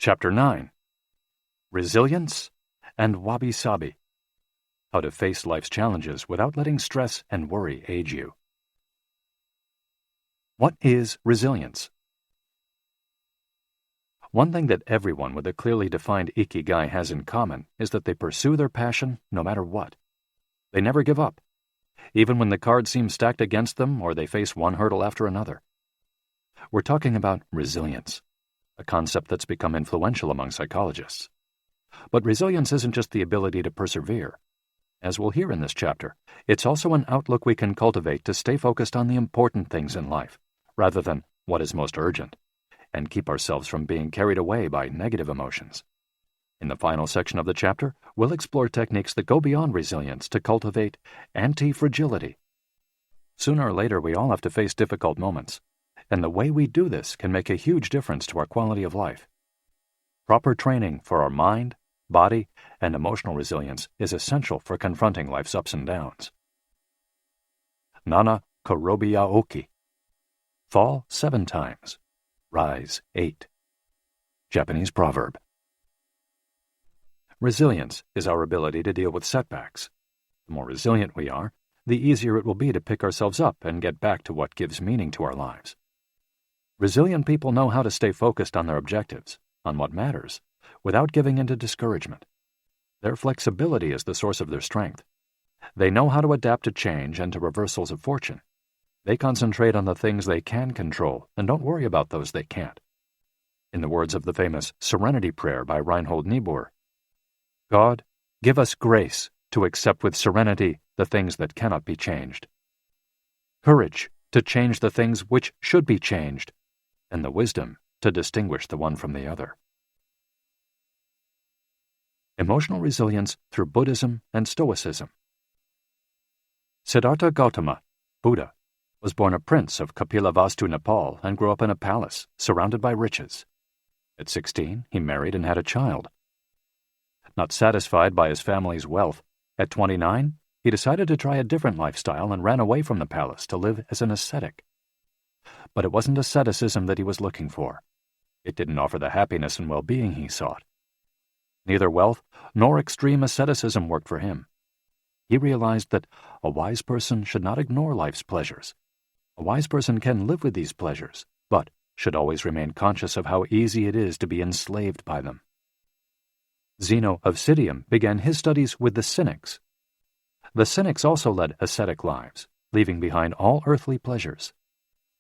Chapter 9. Resilience and Wabi-Sabi. How to face life's challenges without letting stress and worry age you. What is resilience? One thing that everyone with a clearly defined Ikigai has in common is that they pursue their passion no matter what. They never give up, even when the cards seem stacked against them or they face one hurdle after another. We're talking about resilience, a concept that's become influential among psychologists. But resilience isn't just the ability to persevere. As we'll hear in this chapter, it's also an outlook we can cultivate to stay focused on the important things in life, rather than what is most urgent, and keep ourselves from being carried away by negative emotions. In the final section of the chapter, we'll explore techniques that go beyond resilience to cultivate anti-fragility. Sooner or later, we all have to face difficult moments, and the way we do this can make a huge difference to our quality of life. Proper training for our mind, body, and emotional resilience is essential for confronting life's ups and downs. Nana Korobiaoki. Fall 7 times. Rise 8. Japanese proverb. Resilience is our ability to deal with setbacks. The more resilient we are, the easier it will be to pick ourselves up and get back to what gives meaning to our lives. Resilient people know how to stay focused on their objectives, on what matters, without giving in to discouragement. Their flexibility is the source of their strength. They know how to adapt to change and to reversals of fortune. They concentrate on the things they can control and don't worry about those they can't. In the words of the famous Serenity Prayer by Reinhold Niebuhr, God, give us grace to accept with serenity the things that cannot be changed, courage to change the things which should be changed, and the wisdom to distinguish the one from the other. Emotional resilience through Buddhism and Stoicism. Siddhartha Gautama, Buddha, was born a prince of Kapilavastu, Nepal, and grew up in a palace, surrounded by riches. At 16, he married and had a child. Not satisfied by his family's wealth, at 29, he decided to try a different lifestyle and ran away from the palace to live as an ascetic. But it wasn't asceticism that he was looking for. It didn't offer the happiness and well-being he sought. Neither wealth nor extreme asceticism worked for him. He realized that a wise person should not ignore life's pleasures. A wise person can live with these pleasures, but should always remain conscious of how easy it is to be enslaved by them. Zeno of Citium began his studies with the Cynics. The Cynics also led ascetic lives, leaving behind all earthly pleasures.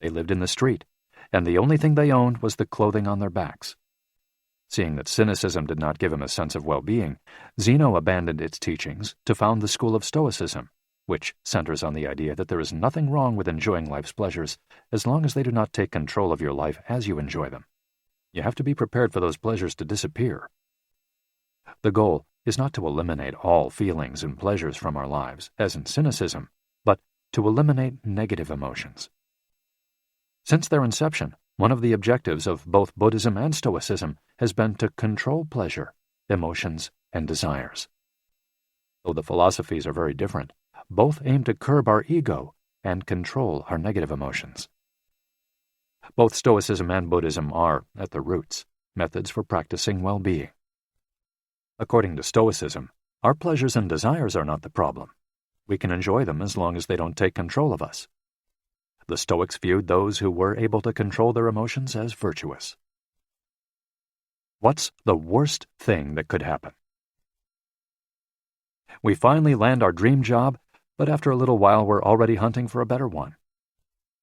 They lived in the street, and the only thing they owned was the clothing on their backs. Seeing that cynicism did not give him a sense of well-being, Zeno abandoned its teachings to found the school of Stoicism, which centers on the idea that there is nothing wrong with enjoying life's pleasures as long as they do not take control of your life as you enjoy them. You have to be prepared for those pleasures to disappear. The goal is not to eliminate all feelings and pleasures from our lives, as in cynicism, but to eliminate negative emotions. Since their inception, one of the objectives of both Buddhism and Stoicism has been to control pleasure, emotions, and desires. Though the philosophies are very different, both aim to curb our ego and control our negative emotions. Both Stoicism and Buddhism are, at their roots, methods for practicing well-being. According to Stoicism, our pleasures and desires are not the problem. We can enjoy them as long as they don't take control of us. The Stoics viewed those who were able to control their emotions as virtuous. What's the worst thing that could happen? We finally land our dream job, but after a little while we're already hunting for a better one.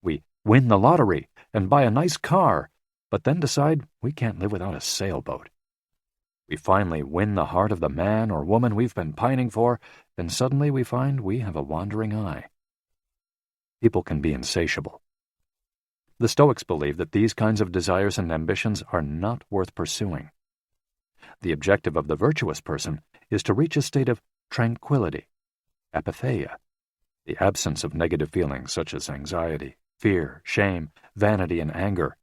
We win the lottery and buy a nice car, but then decide we can't live without a sailboat. We finally win the heart of the man or woman we've been pining for, and suddenly we find we have a wandering eye. People can be insatiable. The Stoics believe that these kinds of desires and ambitions are not worth pursuing. The objective of the virtuous person is to reach a state of tranquility, apatheia, the absence of negative feelings such as anxiety, fear, shame, vanity, and anger,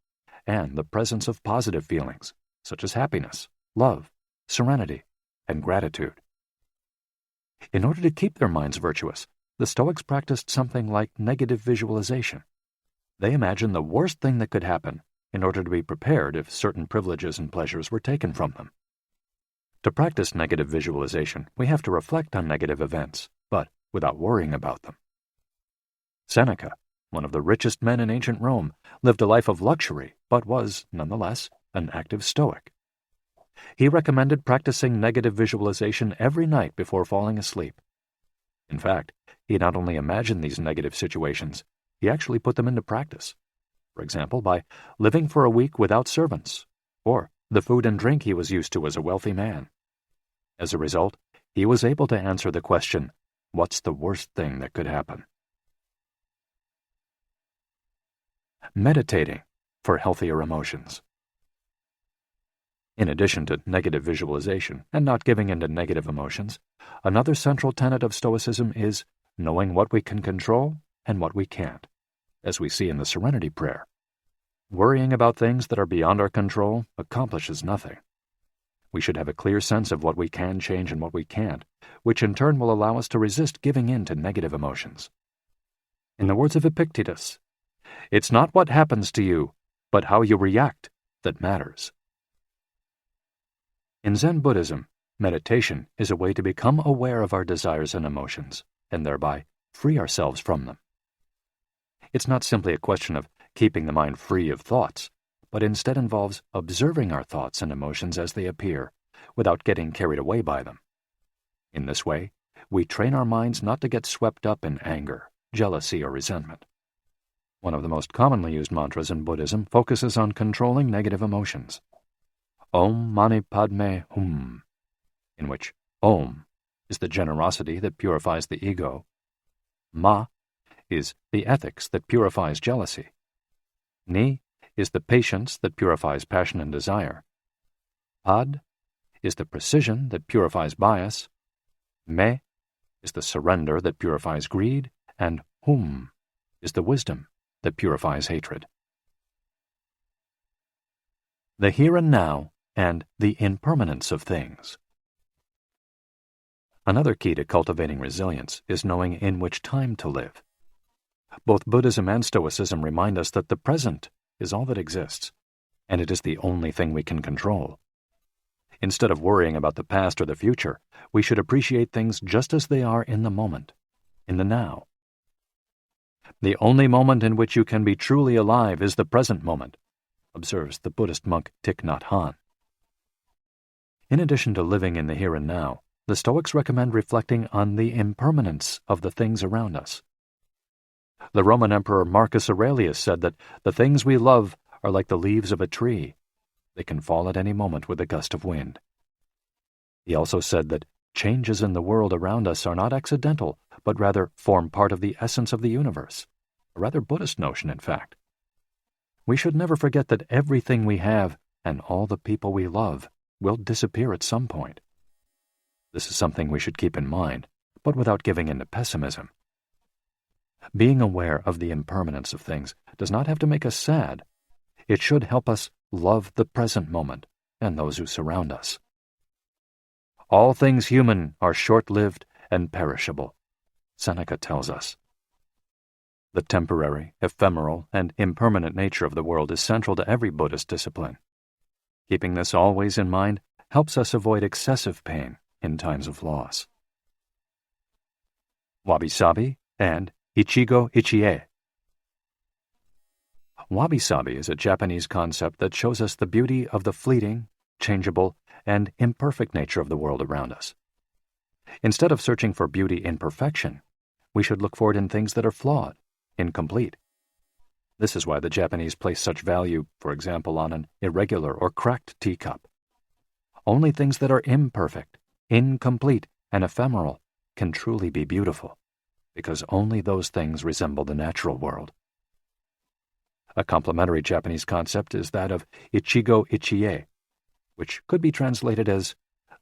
and the presence of positive feelings such as happiness, love, serenity, and gratitude. In order to keep their minds virtuous, the Stoics practiced something like negative visualization. They imagined the worst thing that could happen in order to be prepared if certain privileges and pleasures were taken from them. To practice negative visualization, we have to reflect on negative events, but without worrying about them. Seneca, one of the richest men in ancient Rome, lived a life of luxury, but was, nonetheless, an active Stoic. He recommended practicing negative visualization every night before falling asleep. In fact, he not only imagined these negative situations, he actually put them into practice. For example, by living for a week without servants, or the food and drink he was used to as a wealthy man. As a result, he was able to answer the question, "What's the worst thing that could happen?" Meditating for healthier emotions. In addition to negative visualization and not giving in to negative emotions, another central tenet of Stoicism is knowing what we can control and what we can't, as we see in the Serenity Prayer. Worrying about things that are beyond our control accomplishes nothing. We should have a clear sense of what we can change and what we can't, which in turn will allow us to resist giving in to negative emotions. In the words of Epictetus, "It's not what happens to you, but how you react that matters." In Zen Buddhism, meditation is a way to become aware of our desires and emotions, and thereby free ourselves from them. It's not simply a question of keeping the mind free of thoughts, but instead involves observing our thoughts and emotions as they appear, without getting carried away by them. In this way, we train our minds not to get swept up in anger, jealousy, or resentment. One of the most commonly used mantras in Buddhism focuses on controlling negative emotions. Om Mani Padme Hum, in which Om is the generosity that purifies the ego, Ma is the ethics that purifies jealousy, Ni is the patience that purifies passion and desire, Pad is the precision that purifies bias, Me is the surrender that purifies greed, and Hum is the wisdom that purifies hatred. The here and now and the impermanence of things. Another key to cultivating resilience is knowing in which time to live. Both Buddhism and Stoicism remind us that the present is all that exists, and it is the only thing we can control. Instead of worrying about the past or the future, we should appreciate things just as they are in the moment, in the now. The only moment in which you can be truly alive is the present moment, observes the Buddhist monk Thich Nhat Hanh. In addition to living in the here and now, the Stoics recommend reflecting on the impermanence of the things around us. The Roman Emperor Marcus Aurelius said that the things we love are like the leaves of a tree. They can fall at any moment with a gust of wind. He also said that changes in the world around us are not accidental, but rather form part of the essence of the universe, a rather Buddhist notion, in fact. We should never forget that everything we have and all the people we love will disappear at some point. This is something we should keep in mind, but without giving in to pessimism. Being aware of the impermanence of things does not have to make us sad. It should help us love the present moment and those who surround us. All things human are short-lived and perishable, Seneca tells us. The temporary, ephemeral, and impermanent nature of the world is central to every Buddhist discipline. Keeping this always in mind helps us avoid excessive pain in times of loss. Wabi-sabi and Ichigo-ichie. Wabi-sabi is a Japanese concept that shows us the beauty of the fleeting, changeable, and imperfect nature of the world around us. Instead of searching for beauty in perfection, we should look for it in things that are flawed, incomplete. This is why the Japanese place such value, for example, on an irregular or cracked teacup. Only things that are imperfect, incomplete, and ephemeral can truly be beautiful, because only those things resemble the natural world. A complementary Japanese concept is that of Ichigo-ichie, which could be translated as,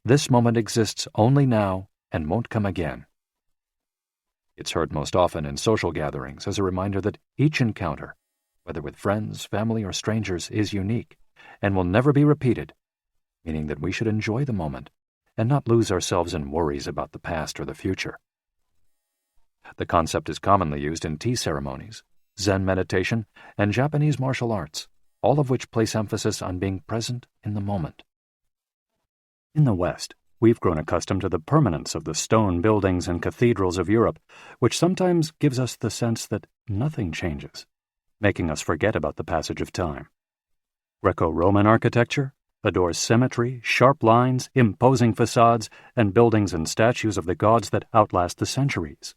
"This moment exists only now and won't come again." It's heard most often in social gatherings as a reminder that each encounter, whether with friends, family, or strangers, is unique and will never be repeated, meaning that we should enjoy the moment and not lose ourselves in worries about the past or the future. The concept is commonly used in tea ceremonies, Zen meditation, and Japanese martial arts, all of which place emphasis on being present in the moment. In the West, we've grown accustomed to the permanence of the stone buildings and cathedrals of Europe, which sometimes gives us the sense that nothing changes, making us forget about the passage of time. Greco-Roman architecture adores symmetry, sharp lines, imposing facades, and buildings and statues of the gods that outlast the centuries.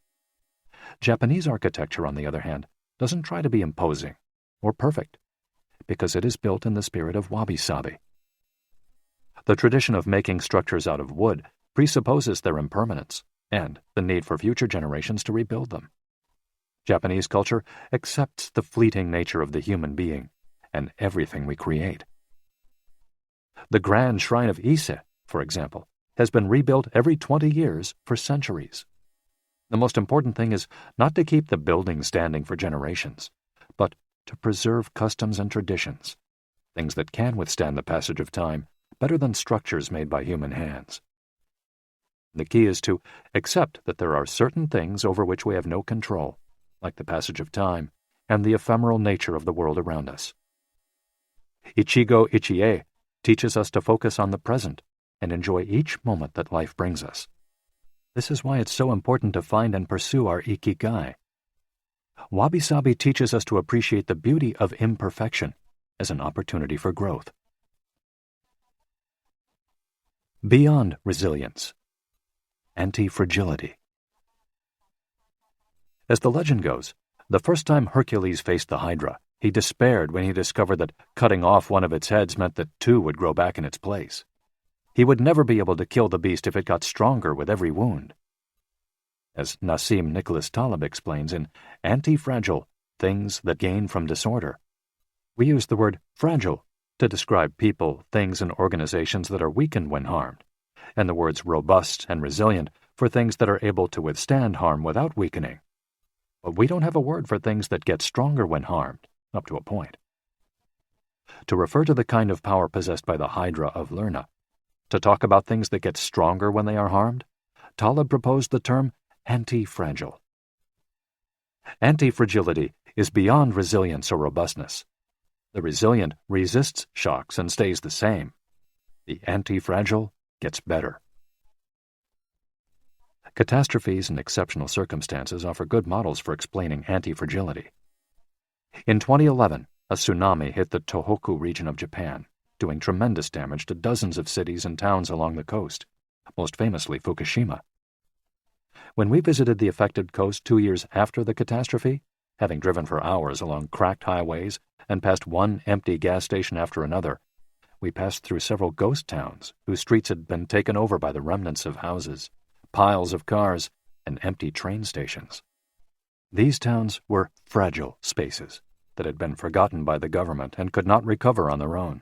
Japanese architecture, on the other hand, doesn't try to be imposing or perfect, because it is built in the spirit of wabi-sabi. The tradition of making structures out of wood presupposes their impermanence and the need for future generations to rebuild them. Japanese culture accepts the fleeting nature of the human being and everything we create. The grand shrine of Ise, for example, has been rebuilt every 20 years for centuries. The most important thing is not to keep the building standing for generations, but to preserve customs and traditions, things that can withstand the passage of time better than structures made by human hands. The key is to accept that there are certain things over which we have no control, like the passage of time and the ephemeral nature of the world around us. Ichigai teaches us to focus on the present and enjoy each moment that life brings us. This is why it's so important to find and pursue our Ikigai. Wabi-sabi teaches us to appreciate the beauty of imperfection as an opportunity for growth. Beyond resilience, anti-fragility. As the legend goes, the first time Hercules faced the Hydra, he despaired when he discovered that cutting off one of its heads meant that two would grow back in its place. He would never be able to kill the beast if it got stronger with every wound. As Nassim Nicholas Taleb explains in Anti-Fragile, Things That Gain from Disorder, we use the word fragile to describe people, things, and organizations that are weakened when harmed, and the words robust and resilient for things that are able to withstand harm without weakening. But we don't have a word for things that get stronger when harmed, up to a point. To refer to the kind of power possessed by the Hydra of Lerna, to talk about things that get stronger when they are harmed, Taleb proposed the term anti-fragile. Anti-fragility is beyond resilience or robustness. The resilient resists shocks and stays the same. The anti-fragile gets better. Catastrophes and exceptional circumstances offer good models for explaining anti-fragility. In 2011, a tsunami hit the Tohoku region of Japan, doing tremendous damage to dozens of cities and towns along the coast, most famously Fukushima. When we visited the affected coast 2 years after the catastrophe, having driven for hours along cracked highways and past one empty gas station after another, we passed through several ghost towns whose streets had been taken over by the remnants of houses, piles of cars, and empty train stations. These towns were fragile spaces that had been forgotten by the government and could not recover on their own.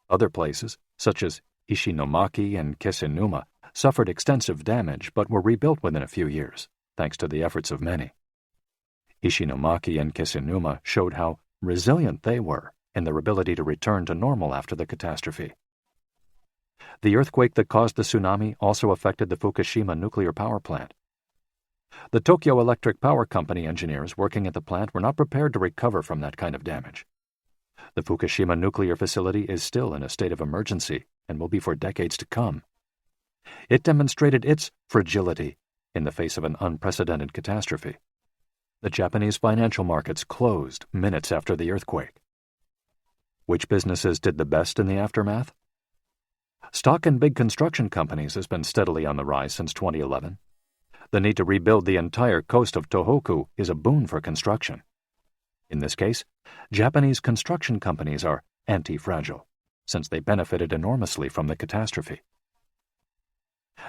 Other places, such as Ishinomaki and Kisenuma, suffered extensive damage but were rebuilt within a few years, thanks to the efforts of many. Ishinomaki and Kisenuma showed how resilient they were in their ability to return to normal after the catastrophe. The earthquake that caused the tsunami also affected the Fukushima nuclear power plant. The Tokyo Electric Power Company engineers working at the plant were not prepared to recover from that kind of damage. The Fukushima nuclear facility is still in a state of emergency and will be for decades to come. It demonstrated its fragility in the face of an unprecedented catastrophe. The Japanese financial markets closed minutes after the earthquake. Which businesses did the best in the aftermath? Stock in big construction companies has been steadily on the rise since 2011. The need to rebuild the entire coast of Tohoku is a boon for construction. In this case, Japanese construction companies are anti-fragile, since they benefited enormously from the catastrophe.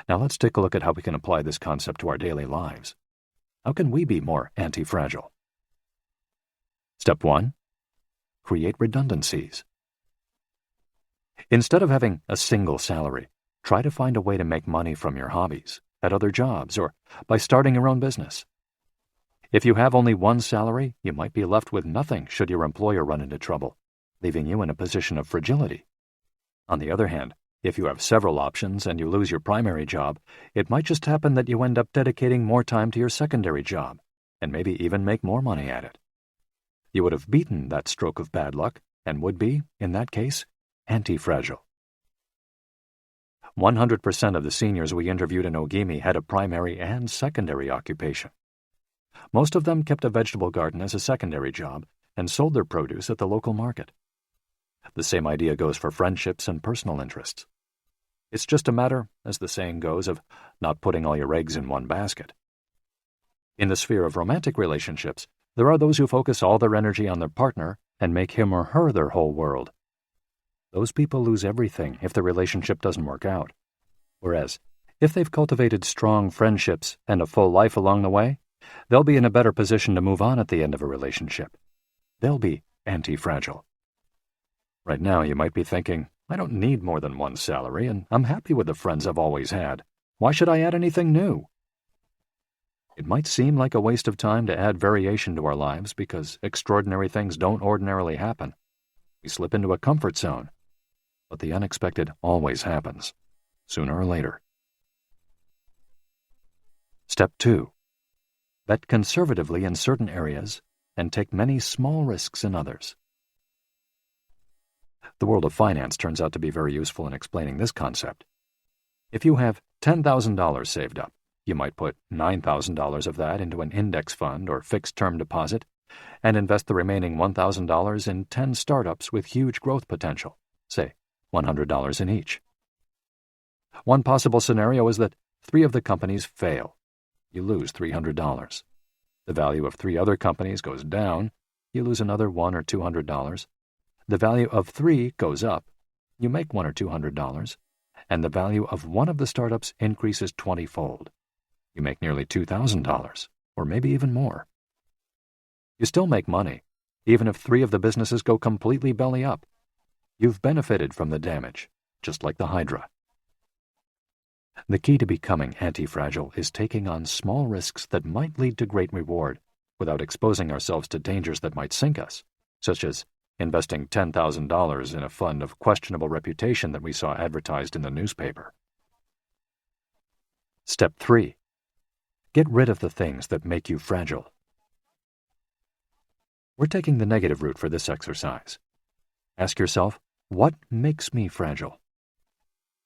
Now let's take a look at how we can apply this concept to our daily lives. How can we be more anti-fragile? Step 1. Create redundancies. Instead of having a single salary, try to find a way to make money from your hobbies, at other jobs, or by starting your own business. If you have only one salary, you might be left with nothing should your employer run into trouble, leaving you in a position of fragility. On the other hand, if you have several options and you lose your primary job, it might just happen that you end up dedicating more time to your secondary job, and maybe even make more money at it. You would have beaten that stroke of bad luck and would be, in that case, anti-fragile. 100% of the seniors we interviewed in Ogimi had a primary and secondary occupation. Most of them kept a vegetable garden as a secondary job and sold their produce at the local market. The same idea goes for friendships and personal interests. It's just a matter, as the saying goes, of not putting all your eggs in one basket. In the sphere of romantic relationships, there are those who focus all their energy on their partner and make him or her their whole world. Those people lose everything if the relationship doesn't work out. Whereas, if they've cultivated strong friendships and a full life along the way, they'll be in a better position to move on at the end of a relationship. They'll be anti-fragile. Right now, you might be thinking, I don't need more than one salary, and I'm happy with the friends I've always had. Why should I add anything new? It might seem like a waste of time to add variation to our lives because extraordinary things don't ordinarily happen. We slip into a comfort zone. But the unexpected always happens, sooner or later. Step 2. Bet conservatively in certain areas and take many small risks in others. The world of finance turns out to be very useful in explaining this concept. If you have $10,000 saved up, you might put $9,000 of that into an index fund or fixed-term deposit and invest the remaining $1,000 in 10 startups with huge growth potential, say $100 in each. One possible scenario is that 3 of the companies fail. You lose $300. The value of 3 other companies goes down. You lose another $100 or $200. The value of 3 goes up. You make $100 or $200. And the value of one of the startups increases 20-fold. You make nearly $2,000, or maybe even more. You still make money, even if 3 of the businesses go completely belly up. You've benefited from the damage, just like the Hydra. The key to becoming anti-fragile is taking on small risks that might lead to great reward without exposing ourselves to dangers that might sink us, such as investing $10,000 in a fund of questionable reputation that we saw advertised in the newspaper. Step 3. Get rid of the things that make you fragile. We're taking the negative route for this exercise. Ask yourself, what makes me fragile?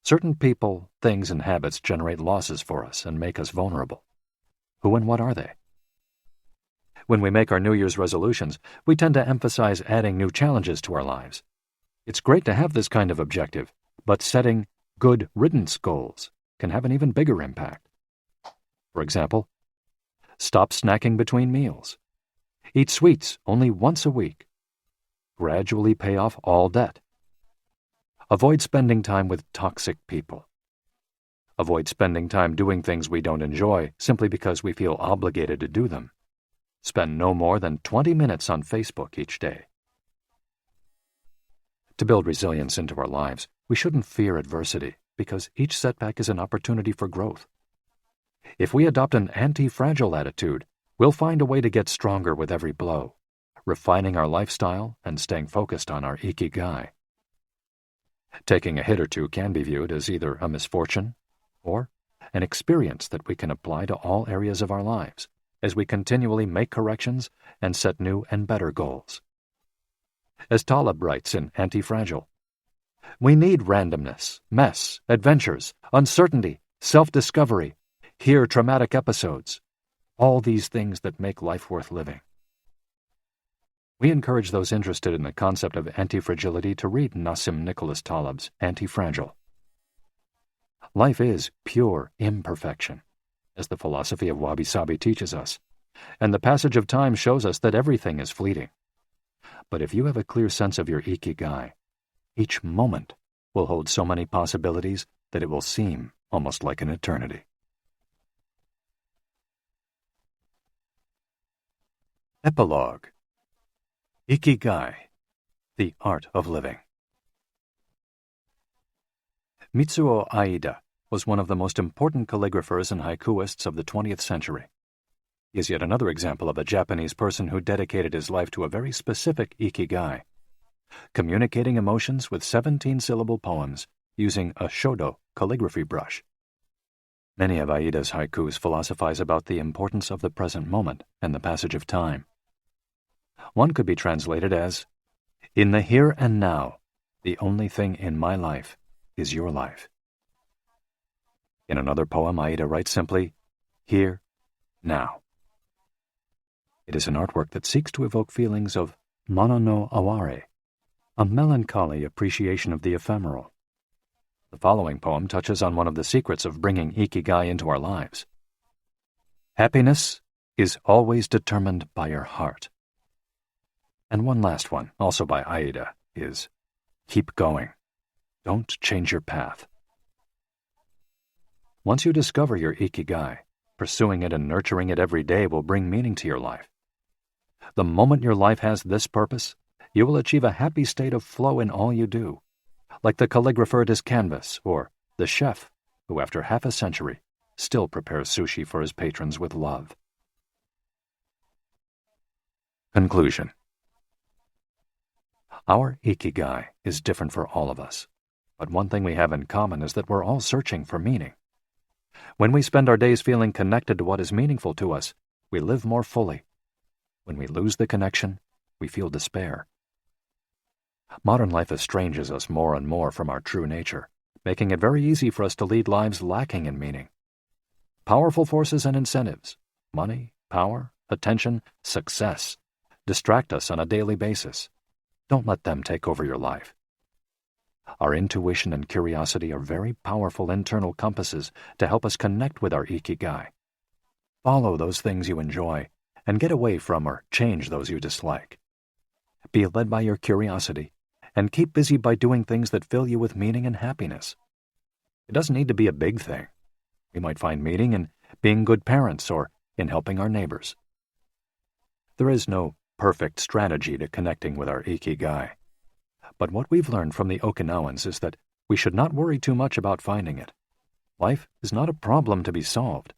Certain people, things, and habits generate losses for us and make us vulnerable. Who and what are they? When we make our New Year's resolutions, we tend to emphasize adding new challenges to our lives. It's great to have this kind of objective, but setting good riddance goals can have an even bigger impact. For example, stop snacking between meals. Eat sweets only once a week. Gradually pay off all debt. Avoid spending time with toxic people. Avoid spending time doing things we don't enjoy simply because we feel obligated to do them. Spend no more than 20 minutes on Facebook each day. To build resilience into our lives, we shouldn't fear adversity because each setback is an opportunity for growth. If we adopt an anti-fragile attitude, we'll find a way to get stronger with every blow, refining our lifestyle and staying focused on our Ikigai. Taking a hit or two can be viewed as either a misfortune or an experience that we can apply to all areas of our lives as we continually make corrections and set new and better goals. As Taleb writes in Anti-Fragile, we need randomness, mess, adventures, uncertainty, self-discovery, hear traumatic episodes, all these things that make life worth living. We encourage those interested in the concept of anti-fragility to read Nassim Nicholas Taleb's Anti-Fragile. Life is pure imperfection, as the philosophy of wabi-sabi teaches us, and the passage of time shows us that everything is fleeting. But if you have a clear sense of your Ikigai, each moment will hold so many possibilities that it will seem almost like an eternity. Epilogue. Ikigai, the art of living. Mitsuo Aida was one of the most important calligraphers and haikuists of the 20th century. He is yet another example of a Japanese person who dedicated his life to a very specific Ikigai, communicating emotions with 17-syllable poems using a shodo calligraphy brush. Many of Aida's haikus philosophize about the importance of the present moment and the passage of time. One could be translated as, In the here and now, the only thing in my life is your life. In another poem, Aida writes simply, here, now. It is an artwork that seeks to evoke feelings of mana no aware, a melancholy appreciation of the ephemeral. The following poem touches on one of the secrets of bringing Ikigai into our lives. Happiness is always determined by your heart. And one last one, also by Aida, is keep going. Don't change your path. Once you discover your Ikigai, pursuing it and nurturing it every day will bring meaning to your life. The moment your life has this purpose, you will achieve a happy state of flow in all you do, like the calligrapher at his canvas or the chef who, after half a century, still prepares sushi for his patrons with love. Conclusion. Our Ikigai is different for all of us, but one thing we have in common is that we're all searching for meaning. When we spend our days feeling connected to what is meaningful to us, we live more fully. When we lose the connection, we feel despair. Modern life estranges us more and more from our true nature, making it very easy for us to lead lives lacking in meaning. Powerful forces and incentives, money, power, attention, success, distract us on a daily basis. Don't let them take over your life. Our intuition and curiosity are very powerful internal compasses to help us connect with our Ikigai. Follow those things you enjoy and get away from or change those you dislike. Be led by your curiosity and keep busy by doing things that fill you with meaning and happiness. It doesn't need to be a big thing. We might find meaning in being good parents or in helping our neighbors. There is no perfect strategy to connecting with our Ikigai. But what we've learned from the Okinawans is that we should not worry too much about finding it. Life is not a problem to be solved.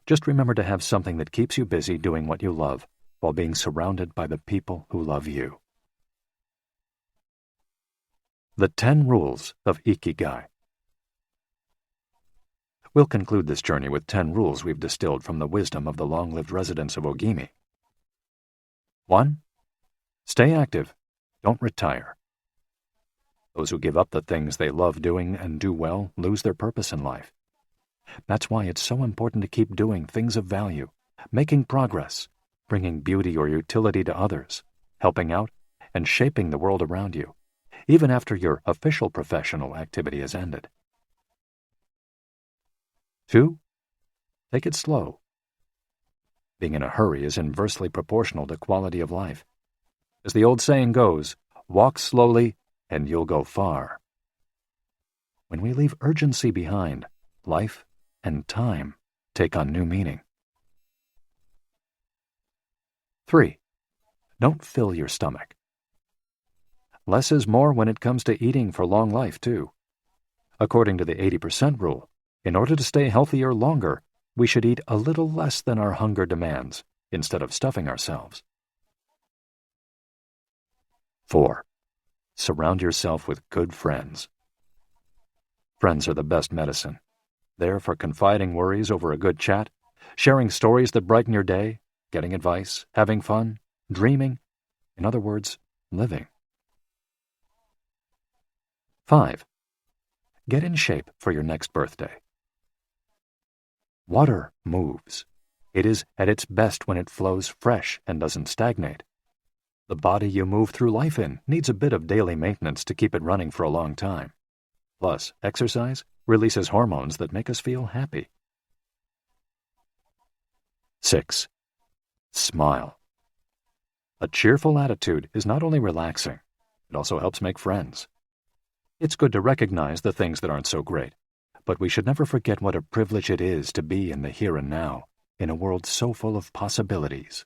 Just remember to have something that keeps you busy doing what you love while being surrounded by the people who love you. The 10 Rules of Ikigai. We'll conclude this journey with 10 rules we've distilled from the wisdom of the long-lived residents of Ogimi. 1. Stay active. Don't retire. Those who give up the things they love doing and do well lose their purpose in life. That's why it's so important to keep doing things of value, making progress, bringing beauty or utility to others, helping out, and shaping the world around you, even after your official professional activity has ended. 2. Take it slow. Being in a hurry is inversely proportional to quality of life. As the old saying goes, walk slowly and you'll go far. When we leave urgency behind, life and time take on new meaning. 3. Don't fill your stomach. Less is more when it comes to eating for long life, too. According to the 80% rule, in order to stay healthier longer, we should eat a little less than our hunger demands, instead of stuffing ourselves. 4. Surround yourself with good friends. Friends are the best medicine. There for confiding worries over a good chat, sharing stories that brighten your day, getting advice, having fun, dreaming, in other words, living. 5. Get in shape for your next birthday. Water moves. It is at its best when it flows fresh and doesn't stagnate. The body you move through life in needs a bit of daily maintenance to keep it running for a long time. Plus, exercise releases hormones that make us feel happy. 6. Smile. A cheerful attitude is not only relaxing, it also helps make friends. It's good to recognize the things that aren't so great, but we should never forget what a privilege it is to be in the here and now, in a world so full of possibilities.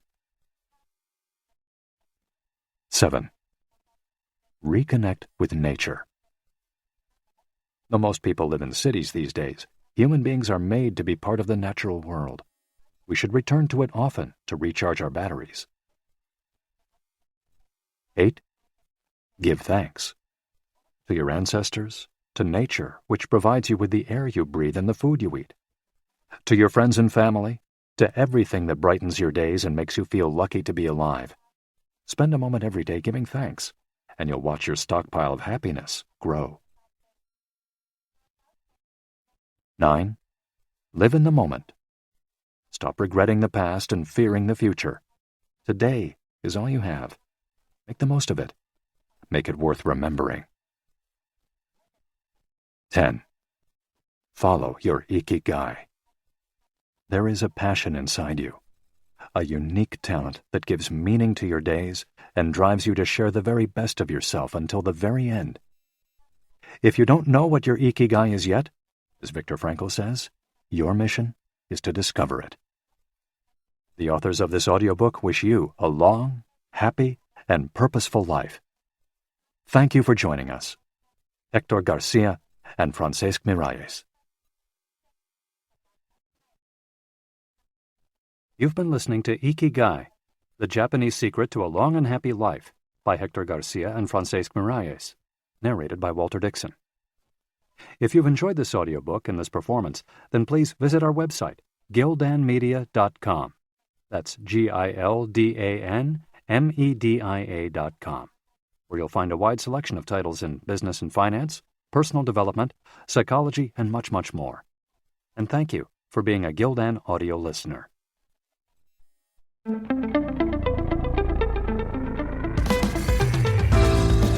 7. Reconnect with nature. Though most people live in cities these days, human beings are made to be part of the natural world. We should return to it often to recharge our batteries. 8. Give thanks. To your ancestors, to nature, which provides you with the air you breathe and the food you eat. To your friends and family, to everything that brightens your days and makes you feel lucky to be alive. Spend a moment every day giving thanks. and you'll watch your stockpile of happiness grow. 9. Live in the moment. Stop regretting the past and fearing the future. Today is all you have. Make the most of it. Make it worth remembering. 10. Follow your Ikigai. There is a passion inside you, a unique talent that gives meaning to your days and drives you to share the very best of yourself until the very end. If you don't know what your Ikigai is yet, as Viktor Frankl says, your mission is to discover it. The authors of this audiobook wish you a long, happy, and purposeful life. Thank you for joining us. Hector Garcia and Francesc Miralles. You've been listening to Ikigai, The Japanese Secret to a Long and Happy Life by Hector Garcia and Francesc Miralles, narrated by Walter Dixon. If you've enjoyed this audiobook and this performance, then please visit our website, gildanmedia.com. That's GILDANMEDIA.com, where you'll find a wide selection of titles in business and finance, personal development, psychology, and much, much more. And thank you for being a Gildan audio listener.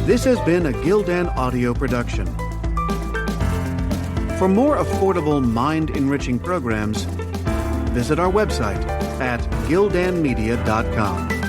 This has been a Gildan audio production. For more affordable, mind-enriching programs, visit our website at gildanmedia.com.